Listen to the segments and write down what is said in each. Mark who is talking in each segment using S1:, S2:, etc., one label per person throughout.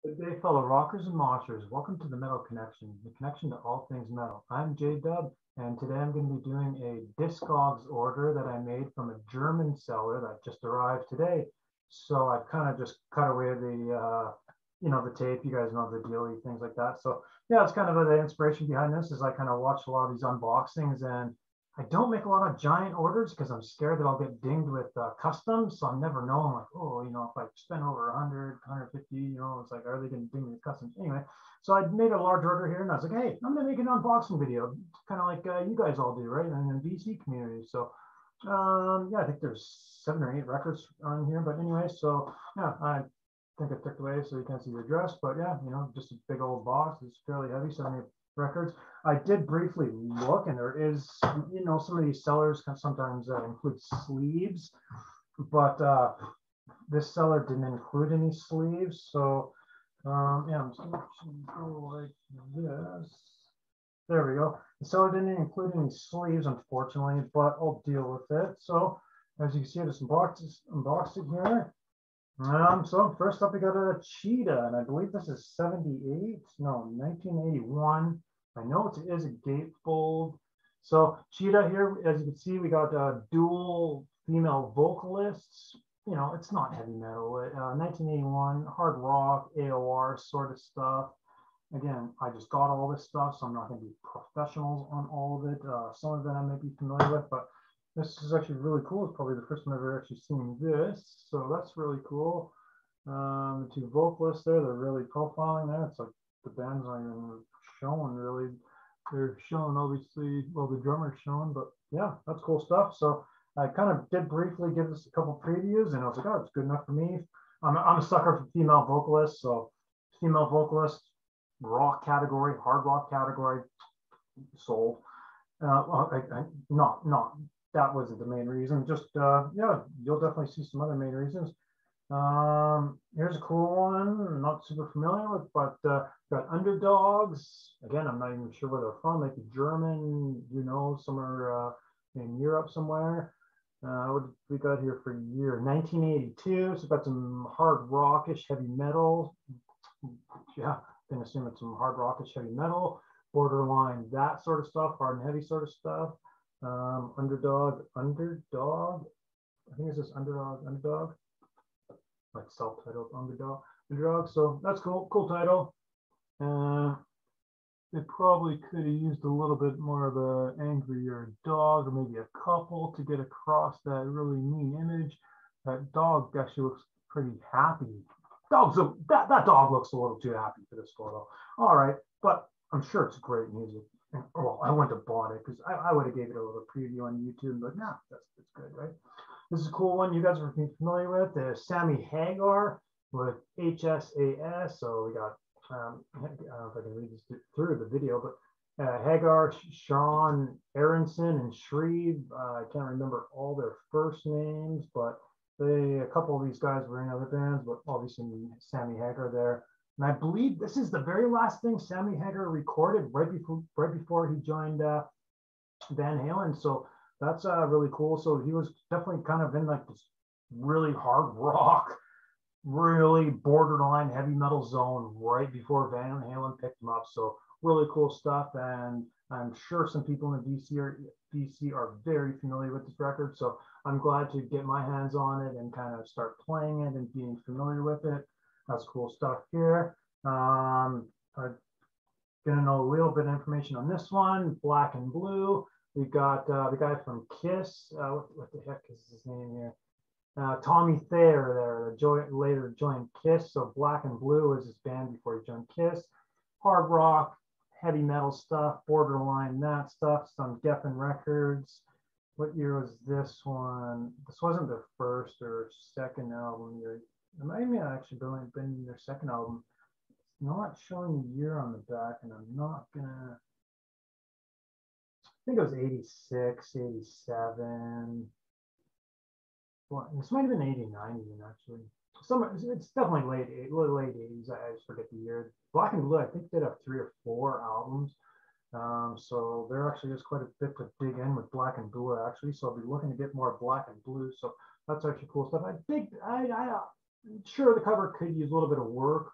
S1: Good day, fellow rockers and moshers. Welcome to the Metal Connection, the connection to all things metal. I'm J-Dub, and today I'm going to be doing a Discogs order that I made from a German seller that just arrived today. So I've kind of just cut away the tape. You guys know the deal, things like that. So yeah, it's kind of the inspiration behind this is I kind of watched a lot of these unboxings, and I don't make a lot of giant orders because I'm scared that I'll get dinged with customs. So I'm never knowing like, oh, if I spend over 100, 150, it's like, are they going to ding me with customs? Anyway, so I made a large order here and I was like, hey, I'm going to make an unboxing video, kind of like you guys all do, right? In the VC community. So yeah, I think there's 7 or 8 records on here. But anyway, so yeah, I think I took away so you can't see the address. But yeah, just a big old box. It's fairly heavy, 7 records. I did briefly look, and there is, some of these sellers can sometimes include sleeves, but this seller didn't include any sleeves. So yeah, I'm just going to go like this. There we go. The seller didn't include any sleeves, unfortunately, but I'll deal with it. So as you can see, there's some boxes unboxed in here. So first up, we got a Cheetah, and I believe this is 78, no, 1981. I know it is a gatefold. So Cheetah here, as you can see, we got dual female vocalists. It's not heavy metal. 1981, hard rock, AOR sort of stuff. Again, I just got all this stuff, so I'm not going to be professionals on all of it. Some of it I may be familiar with, but this is actually really cool. It's probably the first time I've ever actually seen this. So that's really cool. The 2 vocalists there, they're really profiling there. It's like the band's not even showing really. They're showing obviously, well, the drummer's showing, but yeah, that's cool stuff. So I kind of did briefly give this a couple previews and I was like, oh, it's good enough for me. I'm a sucker for female vocalists. So female vocalist, rock category, hard rock category, sold. Not that wasn't the main reason. Just yeah, you'll definitely see some other main reasons. Here's a cool one. I'm not super familiar with, but got Underdogs. Again, I'm not even sure where they're from. Maybe German, somewhere in Europe somewhere. What we got here for year 1982. So got some hard rockish heavy metal. Yeah, I can assume it's some hard rockish heavy metal, borderline that sort of stuff, hard and heavy sort of stuff. Underdog. I think it's just underdog, like self-titled underdog. So that's cool title. They probably could have used a little bit more of a angrier dog, or maybe a couple to get across that really mean image. That dog actually looks pretty happy. That dog looks a little too happy for this photo. All right, but I'm sure it's great music. And, well, I went to bought it because I would have gave it a little preview on YouTube, but nah, that's good, right? This is a cool one you guys are familiar with. Sammy Hagar with HSAS. So we got, I don't know if I can read this through the video, but Hagar, Sean Aronson, and Shreve. I can't remember all their first names, but a couple of these guys were in other bands, but obviously Sammy Hagar there. And I believe this is the very last thing Sammy Hagar recorded right before he joined Van Halen. So that's really cool. So he was definitely kind of in like this really hard rock, really borderline heavy metal zone right before Van Halen picked him up. So really cool stuff. And I'm sure some people in the DC are very familiar with this record. So I'm glad to get my hands on it and kind of start playing it and being familiar with it. That's cool stuff here. I'm gonna know a little bit of information on this one. Black and Blue. We got the guy from Kiss. What the heck is his name here? Tommy Thayer there. Later joined Kiss. So Black and Blue was his band before he joined Kiss. Hard rock, heavy metal stuff, borderline that stuff. Some Geffen Records. What year was this one? This wasn't their first or second album. It might have actually been their second album. It's not showing the year on the back, and I'm not gonna. I think it was 86, 87. Well, this might have been 89 even actually. It's definitely late 80s. I just forget the year. Black and Blue, I think, did have 3 or 4 albums. So there actually is quite a bit to dig in with Black and Blue actually. So I'll be looking to get more Black and Blue. So that's actually cool stuff. I'm sure the cover could use a little bit of work.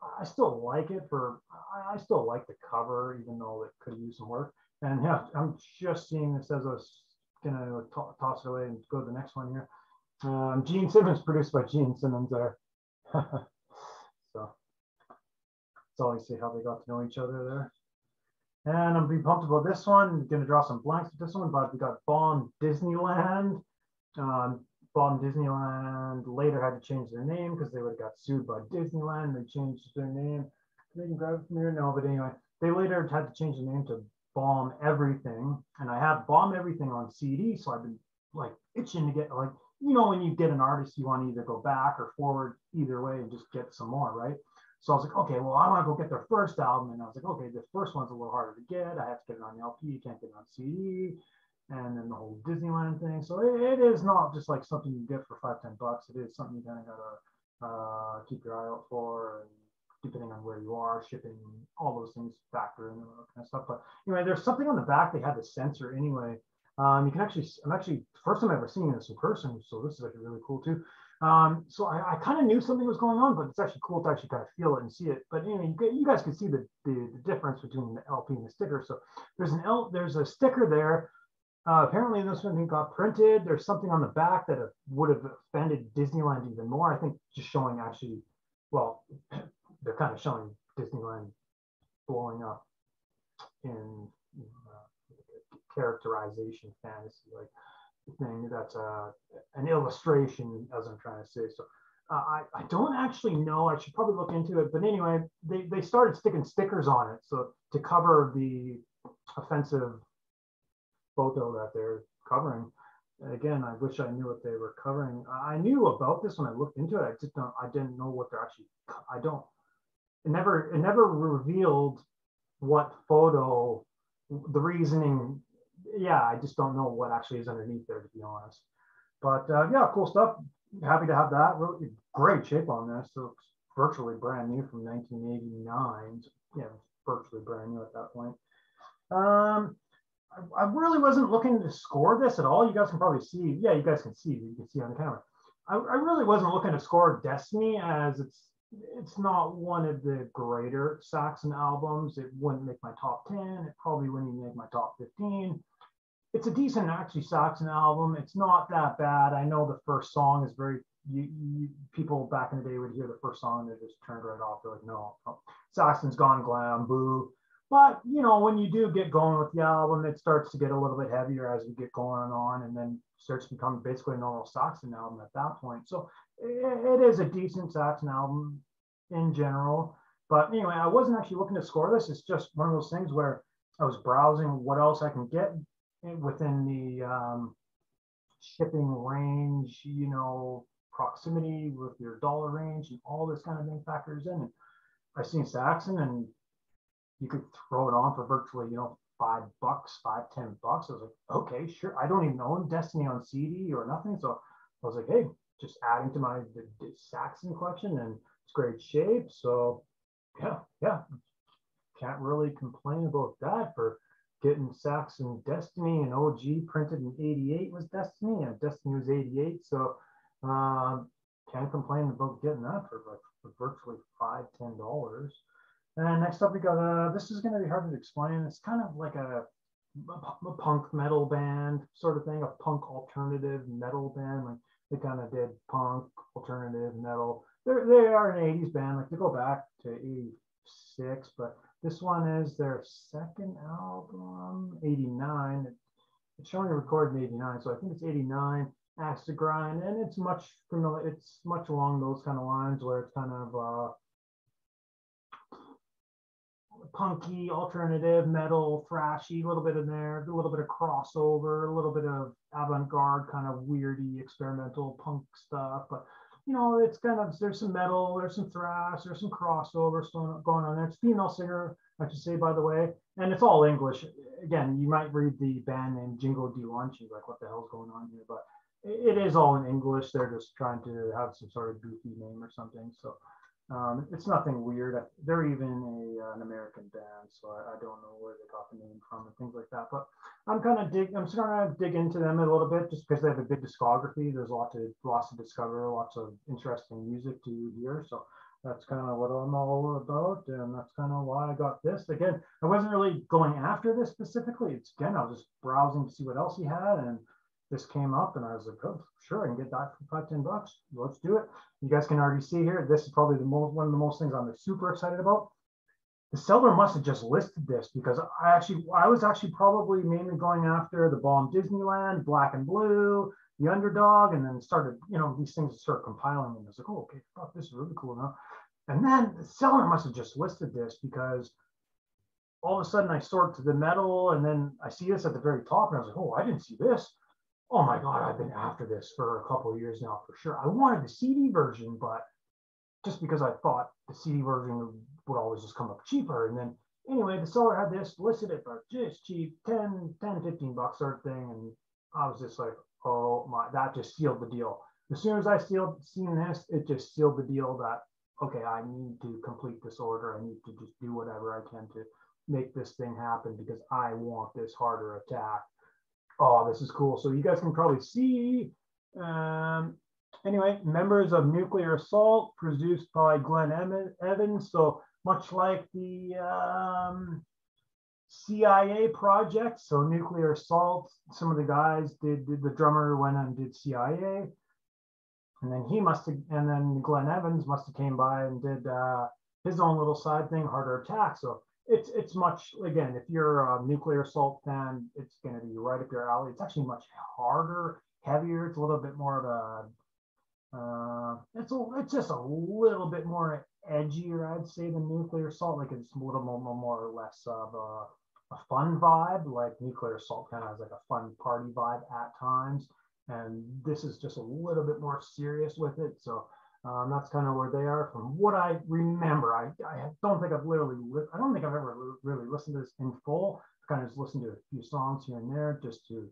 S1: I still like it I still like the cover, even though it could use some work. And yeah, I'm just seeing this as I was gonna toss it away and go to the next one here. Gene Simmons, produced by Gene Simmons there. So it's always see how they got to know each other there. And I'm pretty pumped about this one. I'm gonna draw some blanks with this one, but we got Bomb Disneyland. Bomb Disneyland later had to change their name because they would have got sued by Disneyland. They changed their name. They can grab it from here. No, but anyway, they later had to change the name to Bomb Everything. And I have Bomb Everything on CD, so I've been like itching to get, like, you know, when you get an artist, you want to either go back or forward, either way, and just get some more, right? So I was like, okay, well, I want to go get their first album. And I was like, okay, the first one's a little harder to get. I have to get it on LP. You can't get it on CD. And then the whole Disneyland thing. So it is not just like something you get for $5-10. It is something you kind of gotta keep your eye out for, and depending on where you are, shipping, all those things factor in and all that kind of stuff. But anyway, there's something on the back they had to censor anyway. You can actually, I'm actually first time ever seeing this in person, so this is actually really cool too. So I kind of knew something was going on, but it's actually cool to actually kind of feel it and see it. But anyway, you guys can see the difference between the LP and the sticker. So there's a sticker there. Apparently this one got printed. There's something on the back that would have offended Disneyland even more. I think just showing actually, well, they're kind of showing Disneyland blowing up in characterization fantasy like thing. That's an illustration, as I'm trying to say. So I don't actually know. I should probably look into it. But anyway, they started sticking stickers on it, so to cover the offensive photo that they're covering. Again, I wish I knew what they were covering. I knew about this when I looked into it. I didn't know what they're actually. It never revealed what photo, the reasoning. Yeah, I just don't know what actually is underneath there, to be honest. But yeah, cool stuff. Happy to have that. Really great shape on this. So it's virtually brand new from 1989. Yeah, virtually brand new at that point. I really wasn't looking to score this at all. You guys can probably see. Yeah, you guys can see. You can see on the camera. I really wasn't looking to score Destiny, as it's not one of the greater Saxon albums. It wouldn't make my top 10. It probably wouldn't even make my top 15. It's a decent, actually, Saxon album. It's not that bad. I know the first song is very. People back in the day would hear the first song and they just turned right off. They're like, no, Saxon's gone glam, boo. But, you know, when you do get going with the album, it starts to get a little bit heavier as we get going on, and then starts to become basically a normal Saxon album at that point. So it is a decent Saxon album in general. But anyway, I wasn't actually looking to score this. It's just one of those things where I was browsing what else I can get within the shipping range, you know, proximity with your dollar range, and all this kind of thing factors in. And I seen Saxon, and you could throw it on for virtually, you know, $5, $5-10. I was like, okay, sure. I don't even own Destiny on CD or nothing. So I was like, hey, just adding to my the Saxon collection, and it's great shape. So yeah, can't really complain about that for getting Saxon Destiny. And OG printed in 88 was Destiny, and Destiny was 88. So can't complain about getting that for virtually $5-10. And next up, we got this is going to be hard to explain. It's kind of like a punk metal band sort of thing, a punk alternative metal band. Like they kind of did punk alternative metal. They are an 80s band. Like they go back to 86, but this one is their second album, 89. It's showing recorded in 89, so I think it's 89. Axe to Grind, and it's much familiar. It's much along those kind of lines where it's kind of punky, alternative, metal, thrashy, a little bit in there, a little bit of crossover, a little bit of avant-garde, kind of weirdy, experimental punk stuff. But, you know, it's kind of, there's some metal, there's some thrash, there's some crossover going on there. It's a female singer, I should say, by the way, and it's all English. Again, you might read the band name Jingo Di Lanci, like what the hell's going on here, but it is all in English. They're just trying to have some sort of goofy name or something. So it's nothing weird. They're even an American band, so I don't know where they got the name from and things like that. But I'm just gonna dig into them a little bit, just because they have a big discography. There's lots to discover, lots of interesting music to hear. So That's kind of what I'm all about, and that's kind of why I got this. Again, I wasn't really going after this specifically. It's again, I was just browsing to see what else he had, and this came up, and I was like, oh, sure, I can get that for $5-10. Let's do it. You guys can already see here. This is probably one of the most things I'm super excited about. The seller must have just listed this because I was actually probably mainly going after the Bomb Disneyland, Black and Blue, the Underdog, and then started, these things start compiling, and I was like, oh, okay, fuck, this is really cool now. And then the seller must have just listed this because all of a sudden I sort to the metal, and then I see this at the very top, and I was like, oh, I didn't see this. Oh my God, I've been after this for a couple of years now for sure. I wanted the CD version, but just because I thought the CD version would always just come up cheaper. And then anyway, the seller had this, listed it for just cheap, 10-15 bucks sort of thing. And I was just like, oh my, that just sealed the deal. As soon as I seen this, it just sealed the deal that, okay, I need to complete this order. I need to just do whatever I can to make this thing happen because I want this harder attack. Oh, this is cool. So you guys can probably see, anyway, members of Nuclear Assault, produced by Glenn Evans. So much like the CIA project. So Nuclear Assault, some of the guys did the drummer went and did CIA. And then and then Glenn Evans must have came by and did his own little side thing, Harder Attack. So it's much, again, if you're a Nuclear Assault fan, it's going to be right up your alley. It's actually much harder, heavier. It's a little bit more of a it's just a little bit more edgier, I'd say, than Nuclear Assault. Like it's a little more or less of a fun vibe. Like Nuclear Assault kind of has like a fun party vibe at times, and this is just a little bit more serious with it. So that's kind of where they are from what I remember. I don't think I've ever really listened to this in full. I kind of just listened to a few songs here and there just to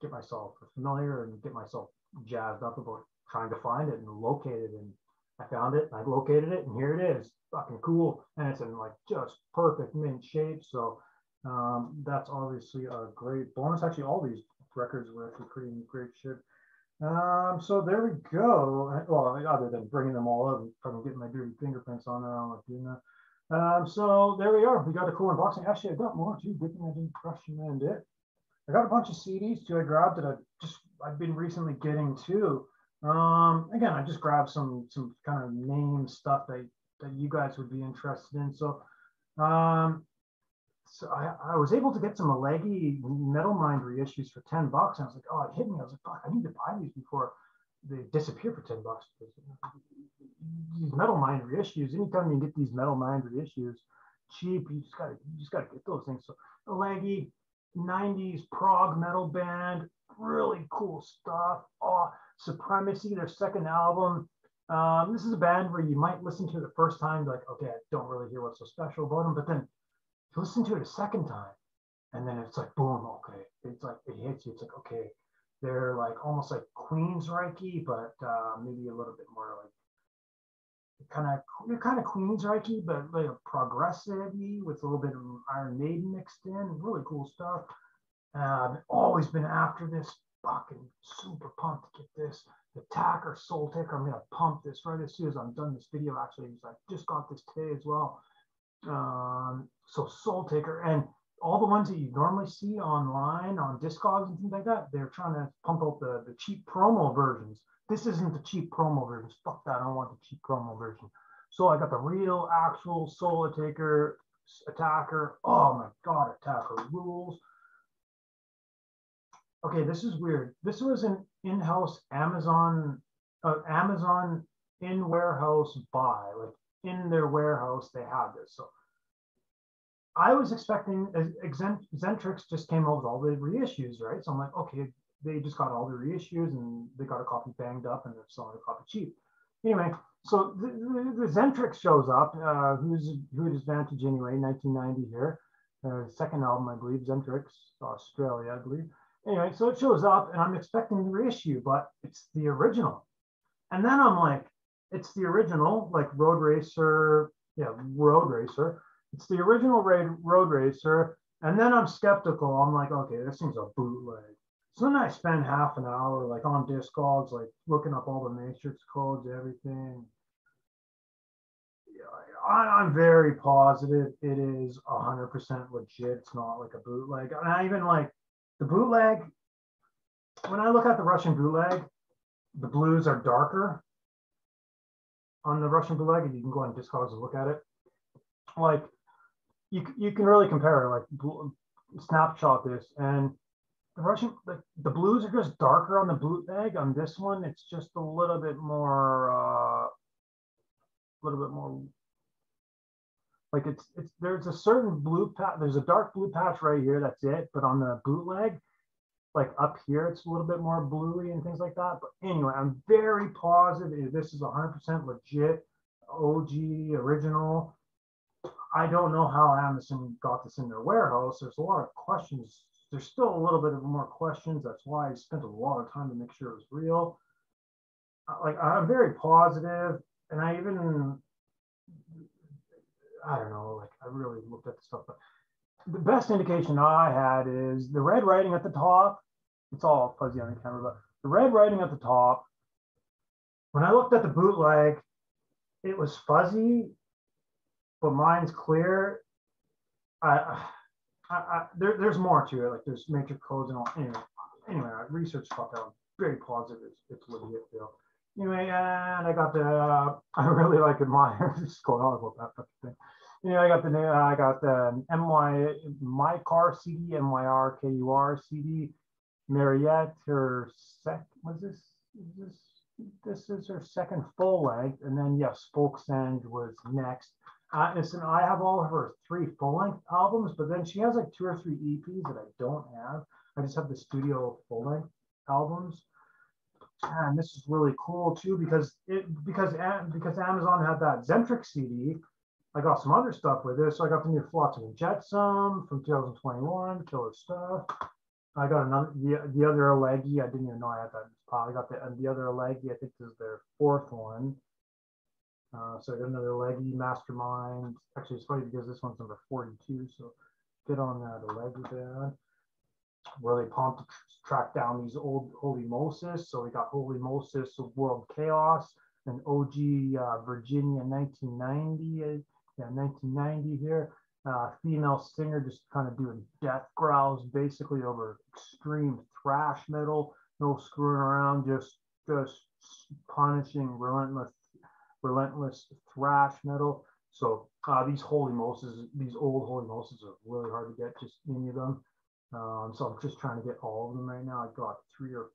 S1: get myself familiar and get myself jazzed up about trying to find it and locate it. And I found it, I located it, and here it is. Fucking cool. And it's in like just perfect mint shape. So that's obviously a great bonus. Actually, all these records were actually pretty great shit. So there we go. Well, other than bringing them all up and fucking getting my dirty fingerprints on there, I don't like doing that. So there we are. We got a cool unboxing. Actually, I got more too. Good thing I didn't crush and end it. I got a bunch of CDs too. I grabbed that I've been recently getting too. Again, I just grabbed some kind of name stuff that you guys would be interested in. So, so I was able to get some Alegi Metal Mind reissues for $10. And I was like, oh, it hit me. I was like, fuck, I need to buy these before they disappear for $10. These Metal Mind reissues. Anytime you get these Metal Mind reissues cheap, you just gotta get those things. So Alegi, 90s prog metal band, really cool stuff. Oh, Supremacy, their second album. This is a band where you might listen to it the first time, like, okay, I don't really hear what's so special about them, but then you listen to it a second time, and then it's like, boom, okay, it's like it hits you. It's like, okay, they're like almost like Queensryche, but maybe a little bit more like kind of Queensryche, but like progressive-y with a little bit of Iron Maiden mixed in. Really cool stuff. I've always been after this. Fucking super pumped to get this. The Attacker Soul Taker. I'm gonna pump this right as soon as I'm done this video. Actually, I just got this today as well. So Soul Taker, and all the ones that you normally see online on Discogs and things like that, they're trying to pump out the cheap promo versions. This isn't the cheap promo version. Fuck that. I don't want the cheap promo version. So I got the real, actual Soul Taker Attacker. Oh my God, Attacker rules. Okay, this is weird. This was an in-house Amazon in-warehouse buy. Like in their warehouse, they had this. So I was expecting Xentrix just came out with all the reissues, right? So I'm like, okay, they just got all the reissues and they got a copy banged up and they're selling a copy cheap. Anyway, so the Xentrix shows up, who is Vantage anyway, 1990 here. Second album, I believe, Xentrix, Australia, I believe. Anyway, so it shows up and I'm expecting the reissue, but it's the original. And then I'm like, it's the original, like Road Racer. It's the original Road Racer. And then I'm skeptical. I'm like, okay, this thing's a bootleg. So then I spend half an hour like on Discogs, like looking up all the Matrix codes, everything. I'm very positive it is 100% legit. It's not like a bootleg. And I even like the bootleg. When I look at the Russian bootleg, the blues are darker on the Russian bootleg, and you can go on Discogs and look at it. Like you can really compare, like snapshot this, and the Russian, the blues are just darker on the bootleg. On this one, it's just a little bit more, like it's there's a certain blue patch. There's a dark blue patch right here. That's it. But on the bootleg, like up here, it's a little bit more bluey and things like that. But anyway, I'm very positive this is 100% legit, OG, original. I don't know how Amazon got this in their warehouse. There's a lot of questions. There's still a little bit of more questions. That's why I spent a lot of time to make sure it was real. Like I'm very positive, and I don't know, like I really looked at the stuff, but the best indication I had is the red writing at the top. It's all fuzzy on the camera, but the red writing at the top, when I looked at the bootleg, it was fuzzy, but mine's clear. There's more to it. Like there's matrix codes and all. Anyway, I researched about that. I'm very positive it's legit, Bill. Anyway, and I got the. I really like admire. Just going on about that thing. I got the My Car CD, MYRKUR CD. Mariette, her was this is her second full length, and then yes, Folk Sand was next. Listen, I have all of her 3 full-length albums, but then she has like 2 or 3 EPs that I don't have. I just have the studio full-length albums. And this is really cool too because Amazon had that Zentric CD. I got some other stuff with this. So I got the new Flotsam and Jetsam from 2021, killer stuff. I got another the other Alleghi. I didn't even know I had that in this pile. I got the other Alleghi. I think this is their 4th one. So I got another Alleghi Mastermind. Actually, it's funny because this one's number 42. So get on that Alleghi band. Really pumped to track down these old Holy Moses. So we got Holy Moses of World Chaos and OG Virginia 1990. Yeah, 1990 here. Female singer just kind of doing death growls basically over extreme thrash metal. No screwing around, just punishing relentless thrash metal. So these Holy Moses, these old Holy Moses are really hard to get, just any of them. So I'm just trying to get all of them right now. I got three or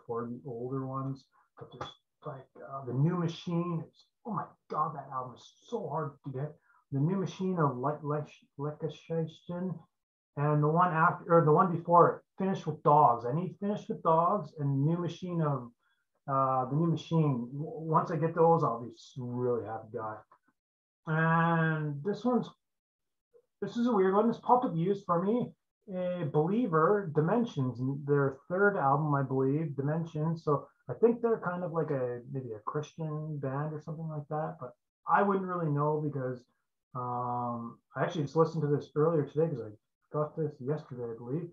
S1: four of the older ones, but there's like the New Machine. Oh my God, that album is so hard to get. The New Machine of Lekashation, and the one after, or the one before it, Finished with Dogs. I need Finished with Dogs and New Machine of the New Machine. Once I get those, I'll be a really happy guy. And this is a weird one. This popped up used for me. A Believer, Dimensions, their 3rd album, I believe, Dimensions. So I think they're kind of like maybe a Christian band or something like that, but I wouldn't really know because I actually just listened to this earlier today because I got this yesterday, I believe.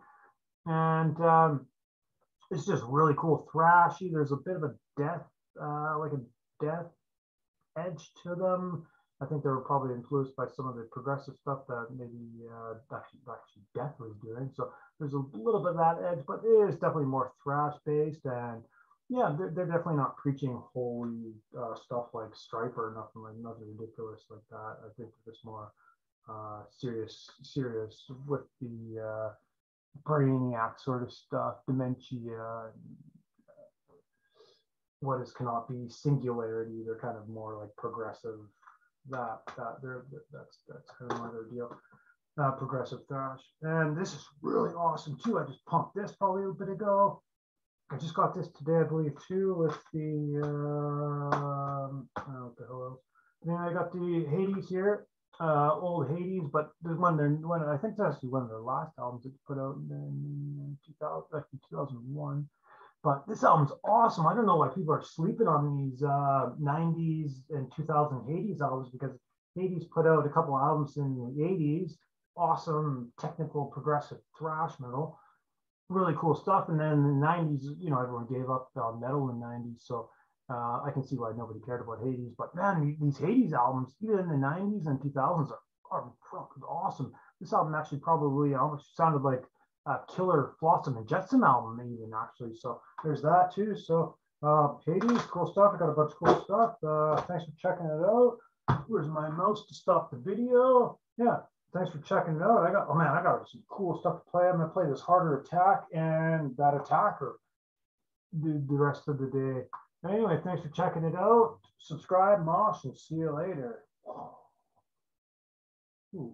S1: And it's just really cool, thrashy. There's a bit of a death edge to them. I think they were probably influenced by some of the progressive stuff that maybe actually Death was doing. So there's a little bit of that edge, but it is definitely more thrash based. And yeah, they're definitely not preaching holy stuff like Striper or nothing ridiculous like that. I think they're just more serious with the brainiac sort of stuff, dementia, what is cannot be, singularity. They're kind of more like progressive. That's kind of more their deal. Progressive thrash, and this is really awesome too. I just pumped this probably a bit ago. I just got this today, I believe, too, with the what the hell else? Then I got the Hades here, old Hades, but there's I think that's actually one of their last albums that put out in 2001. But this album's awesome. I don't know why people are sleeping on these 90s and 2000 Hades albums, because Hades put out a couple albums in the 80s. Awesome technical progressive thrash metal. Really cool stuff. And then in the 90s, everyone gave up metal in the 90s. So I can see why nobody cared about Hades, but man, these Hades albums, even in the 90s and 2000s, are awesome. This album actually probably almost sounded like a Killer Flotsam and Jetsam album, even actually. So there's that too. So Hades, cool stuff. I got a bunch of cool stuff. Thanks for checking it out. Where's my mouse to stop the video? Yeah, thanks for checking it out. I got some cool stuff to play. I'm gonna play this Harder Attack and that Attacker the rest of the day. Anyway, thanks for checking it out. Subscribe, Mosh, and see you later. Ooh.